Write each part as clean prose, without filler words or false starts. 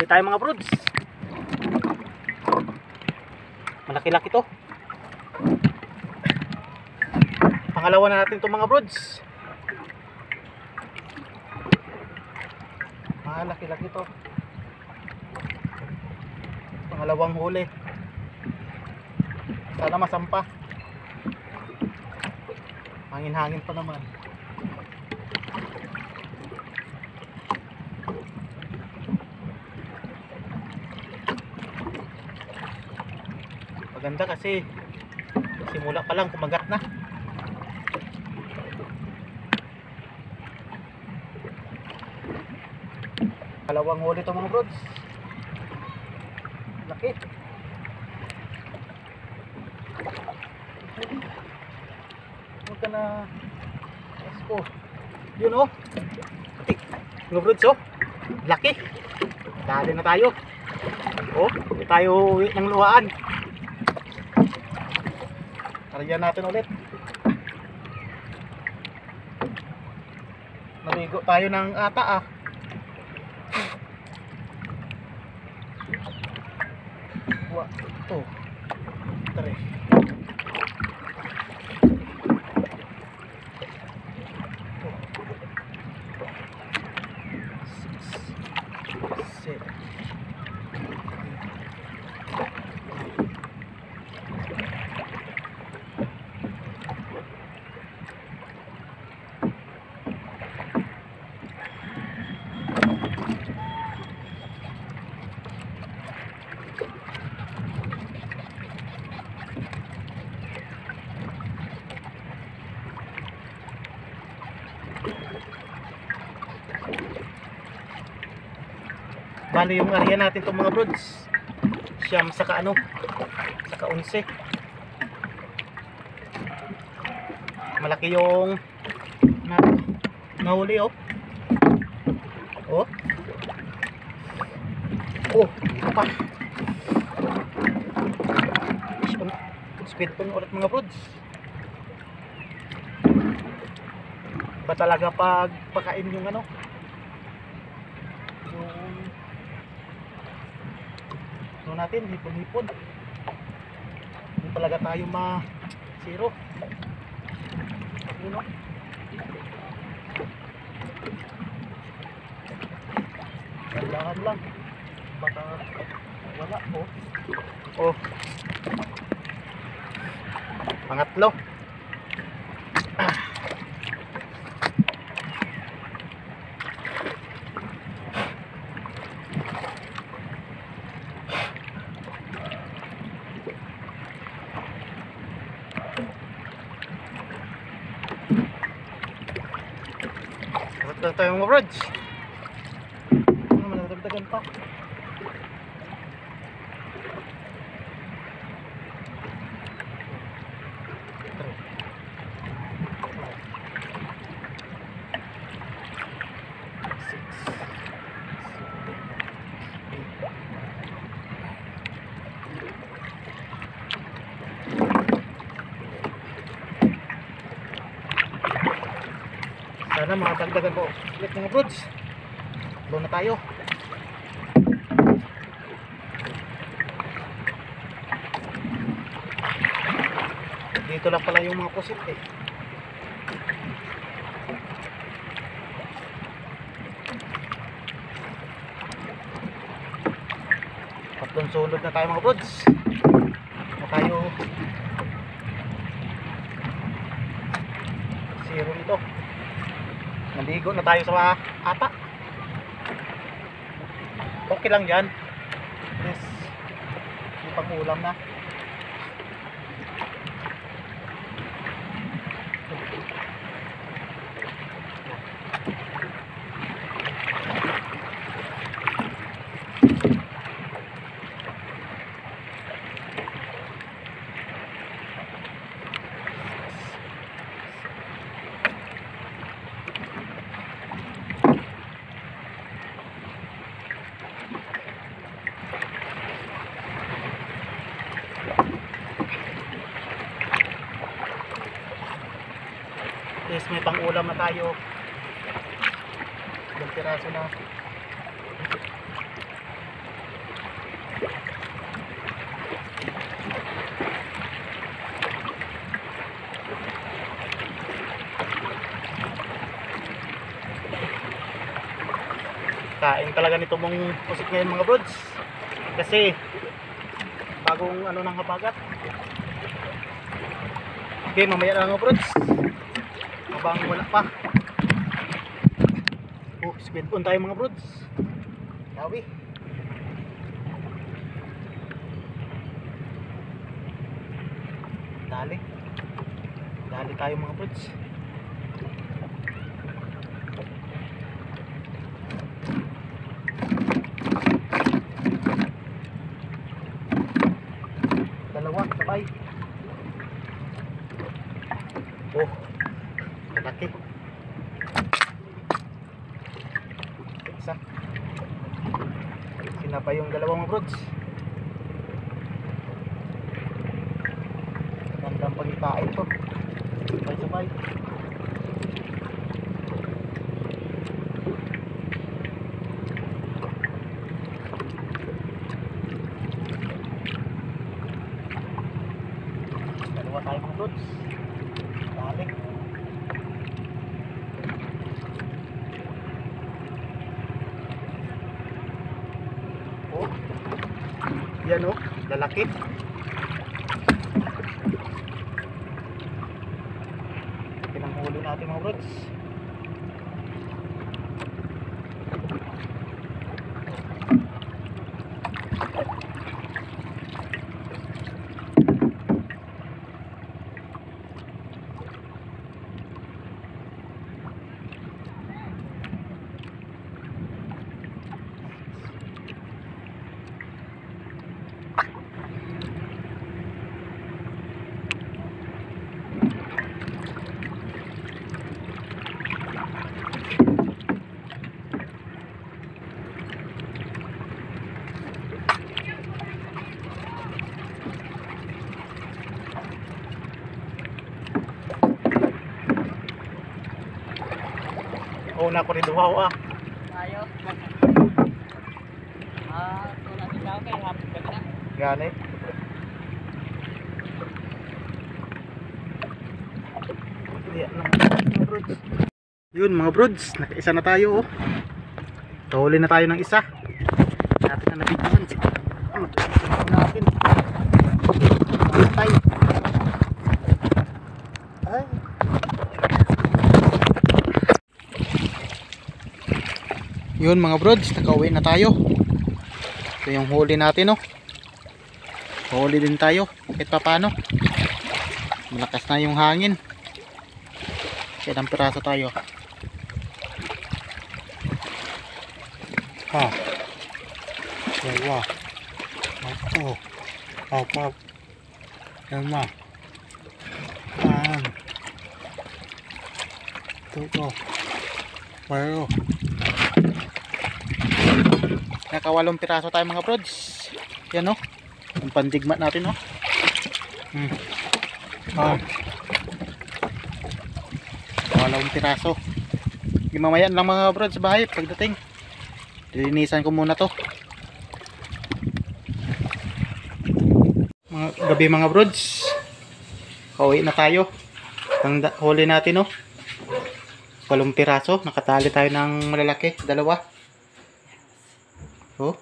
Huli tayo mga brods. Malaki-laki to. Pangalawa na natin to mga brods. Malaki-laki to. Pangalawang huli. Sana masampa. Hangin-hangin pa naman. Maganda kasi simula pa lang kumagat na. Dalawang huli ito mga brods. Laki. Huwag ka na esko. Yun oh. Mga brods oh. Laki. Dali na tayo. Oh, hindi tayo uwi ng luhaan. Karyan natin ulit. Naligo tayo ng ata ah. Wah, ito. Tari. Bali yung area natin itong mga brods. Siyam saka ano, saka 11. Malaki yung nahuli oh. Oh. Oh, pa. Speed po ulit mga brods. Ba talaga pag pakain yung ano? Yung natin, hipon-hipon. Hindi talaga tayo ma-zero. Yun o. Kailangan lang. Baka wala o. Oh. Pangatlo. Ito tayo mga brods. Managdagdagan pa. Sana mga dagdagan po ulit mga brods. Doon na tayo. Dito lang pala yung mga pusit eh. Tatlong sulod na tayo mga brods. Na tayo zero nito. Naligo na tayo sa ata. Okay lang yan. Yes. Yung pang-ulam na. Yes, may pang-ulam na tayo. Ilang piraso na. Kain talaga nito mong pusit ngayon mga brods. Kasi bagong ano ng habagat. Okay, mamaya na mga brods. Habang wala pa. Speed on tayo mga brods. Yawi. Dali. Dali tayo mga brods. Dalawa, sabay. Oh, malaki. Isa. Sina pa yung dalawang brods. Gandang pagitain to. Sabay-sabay. Dalawa tayo mga brods. Dali. Oh. Yan oh, lalaki. Pinanghuli natin mga brods. Una ko rin duhaw ah. Ayo. Kung natin daw kay hapon ka na. Gani. Yan lang mga brods. Yun mga brods, nakaisa na tayo oh. Tuhuli na tayo ng isa. Natin na nabigyan. Natin. Patay. Ay. Yun mga brods, nakauwi na tayo. Ito yung huli natin oh. Huli din tayo kahit pa paano. Malakas na yung hangin. Ilang piraso tayo. Ha. Dalawa. Tatlo. Apat. Lima. Anim. Tuto. Pero nakawalong piraso tayo mga brods. Yan o. Yung pandigmat natin o. Walong piraso. Mamaya lang mga brods sa bahay pagdating. Linisan ko muna to. Mga gabi mga brods. Kauwi na tayo. Ang huli natin o. Walong piraso. Nakatali tayo ng malalaki. Dalawa. Oh,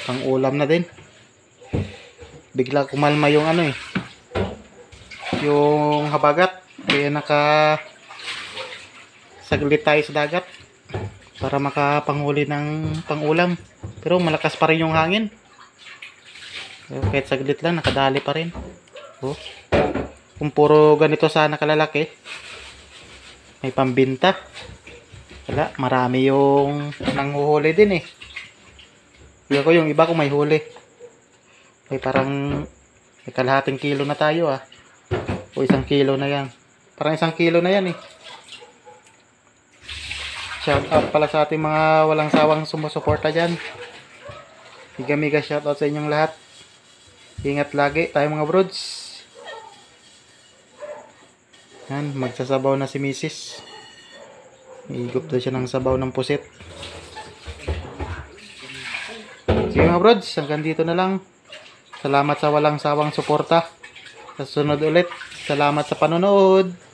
pang ulam na din. Bigla kumalma yung ano eh. Yung habagat. Kaya saglit tayo sa dagat para makapanghuli ng pangulam. Pero malakas pa rin yung hangin. Pero kahit saglit lang nakadali pa rin. Oh. Kung puro ganito sana kalalaki, may pambinta. Wala, marami yung nanghuhuli din eh. Kaya ko yung iba kung may huli. May parang may kalahating kilo na tayo ah. O 1 kilo na yan. Parang 1 kilo na yan eh. Shout out pala sa ating mga walang sawang sumusuporta dyan. Mega shout out sa inyong lahat. Ingat lagi tayo mga brods. Yan, magsasabaw na si Mrs. Igop daw siya ng sabaw ng pusit. Sige mga brods, hanggang dito na lang. Salamat sa walang sawang suporta. Sa sunod ulit, salamat sa panonood.